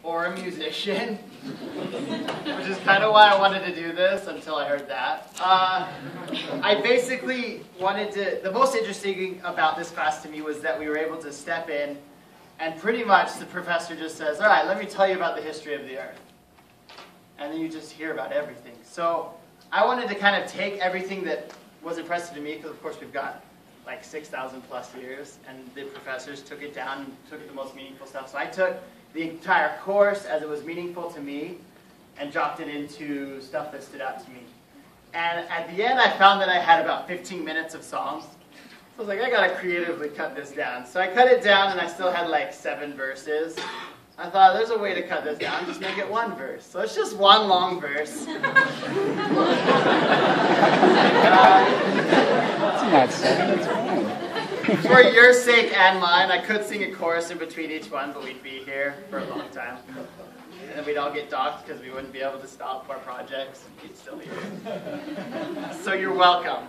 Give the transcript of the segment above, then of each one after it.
or a musician, which is kind of why I wanted to do this until I heard that. I basically wanted to, the most interesting thing about this class to me was that we were able to step in and pretty much the professor just says, all right, let me tell you about the history of the earth. And then you just hear about everything. So I wanted to kind of take everything that was impressive to me, because of course we've got like 6,000 plus years, and the professors took it down and took the most meaningful stuff. So I took the entire course as it was meaningful to me and dropped it into stuff that stood out to me. And at the end I found that I had about 15 minutes of songs. So I was like, I gotta creatively cut this down. So I cut it down and I still had like 7 verses. I thought, there's a way to cut this down, just make it 1 verse. So it's just 1 long verse. That's fine. For your sake and mine, I could sing a chorus in between each one, but we'd be here for a long time. And then we'd all get docked because we wouldn't be able to stop our projects. We'd still be here. So you're welcome.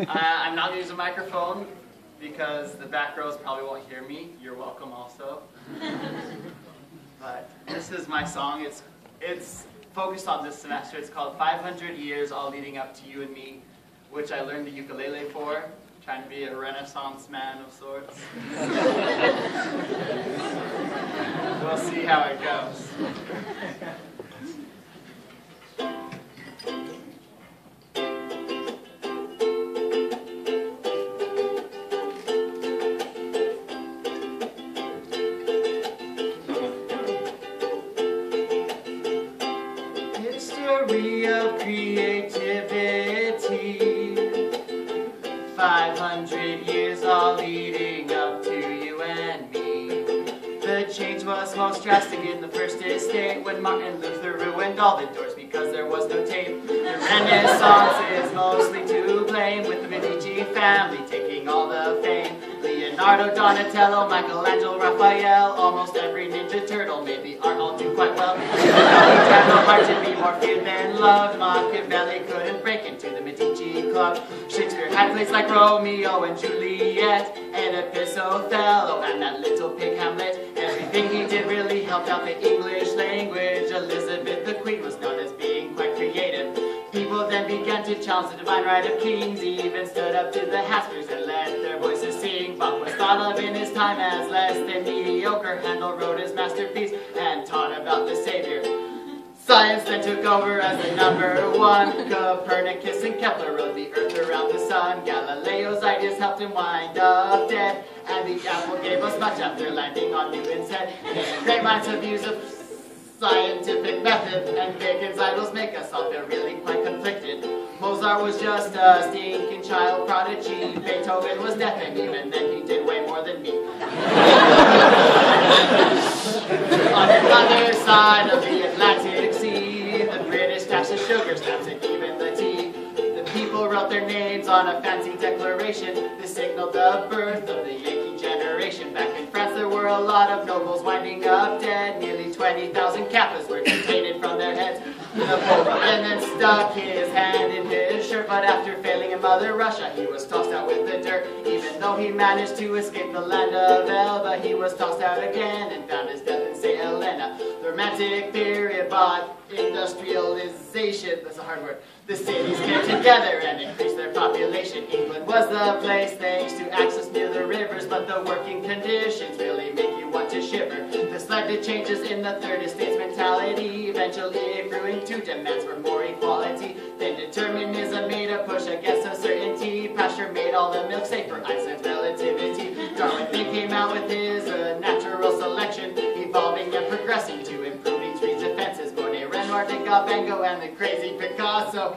I'm not going to use a microphone because the back rows probably won't hear me. You're welcome also. But this is my song. It's focused on this semester. It's called 500 Years All Leading Up to You and Me, which I learned the ukulele for, trying to be a Renaissance man of sorts. We'll see how it goes. History of creativity, 500 years all leading up to you and me. The change was most drastic in the first estate when Martin Luther ruined all the doors because there was no tape. The Renaissance is mostly to blame, with the Medici family taking all the fame. Leonardo, Donatello, Michelangelo, Raphael, almost every Ninja Turtle made the art all do quite well. He had no heart to be more feared than loved. Machiavelli couldn't break into the Medici club. Shakespeare had plays like Romeo and Juliet, Oedipus, Othello, and that little pig Hamlet. Everything he did really helped out the English language. Elizabeth the Queen was known as being quite creative. People then began to challenge the divine right of kings, even stood up to the Hapsburgs and let their voices sing. Bach was thought of in his time as less than mediocre. Handel wrote his masterpiece and taught about the Savior. Science then took over as the #1. Copernicus and Kepler rode the earth around the sun. Galileo's ideas helped him wind up dead, and the apple gave us much after landing on Newton's head. Great minds have used a scientific method, and Bacon's idols make us all feel really quite conflicted. Mozart was just a stinking child prodigy. Beethoven was deaf, and even then he did way more than me. On the other side of the Atlantic Sea, the British dashed the sugar stamps and even the tea. The people wrote their names on a fancy declaration. This signaled the birth of the Yankee generation. Back in France there were a lot of nobles winding up dead. Nearly 20,000 kappas were detained from their heads. Napoleon then stuck his hand in his shirt, but after failing in Mother Russia, he was tossed out with the dirt. Even though he managed to escape the land of Elba, he was tossed out again and found his death in St. Helena. The Romantic period brought industrialization, that's a hard word. The cities came together and increased their population. England was the place thanks to access near the rivers, but the working conditions really make you want to shiver. This led to changes in the third estate's mentality. Eventually it grew into demands for more equality. Then determinism made a push against uncertainty. Pasture made all the milk safe for Einstein's relativity. Darwin then came out with his natural selection, evolving and progressing to improving trees' defenses. Monet, Renoir, Degas, Van Gogh, and the crazy Picasso.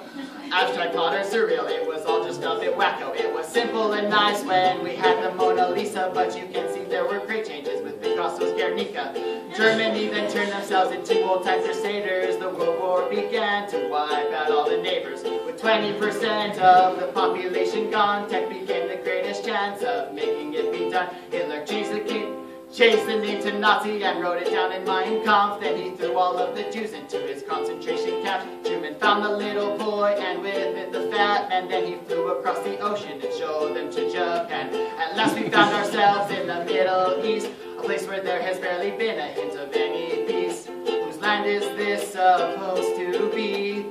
Abstract art or surreal, it was all just a bit wacko. It was simple and nice when we had the Mona Lisa, but you can see there were great changes with Picasso's Guernica. Germany then turned themselves into old-time crusaders. The World War began to wipe out all the neighbors. With 20% of the population gone, tech became the greatest chance of making it be done. Hitler changed the name to Nazi and wrote it down in Mein Kampf. Then he threw all of the Jews into his concentration camp. Truman found the little boy and with it the fat man. Then he flew across the ocean and showed them to Japan. At last we found ourselves in the Middle East, a place where there has barely been a hint of any peace. Whose land is this supposed to be?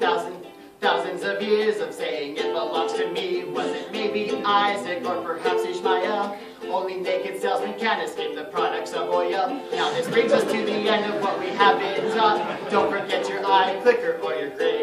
Thousands of years of saying it belongs to me. Was it maybe Isaac or perhaps Ishmael? Only naked salesmen can escape the products of oil. Now this brings us to the end of what we have been taught. Don't forget your eye clicker or your gray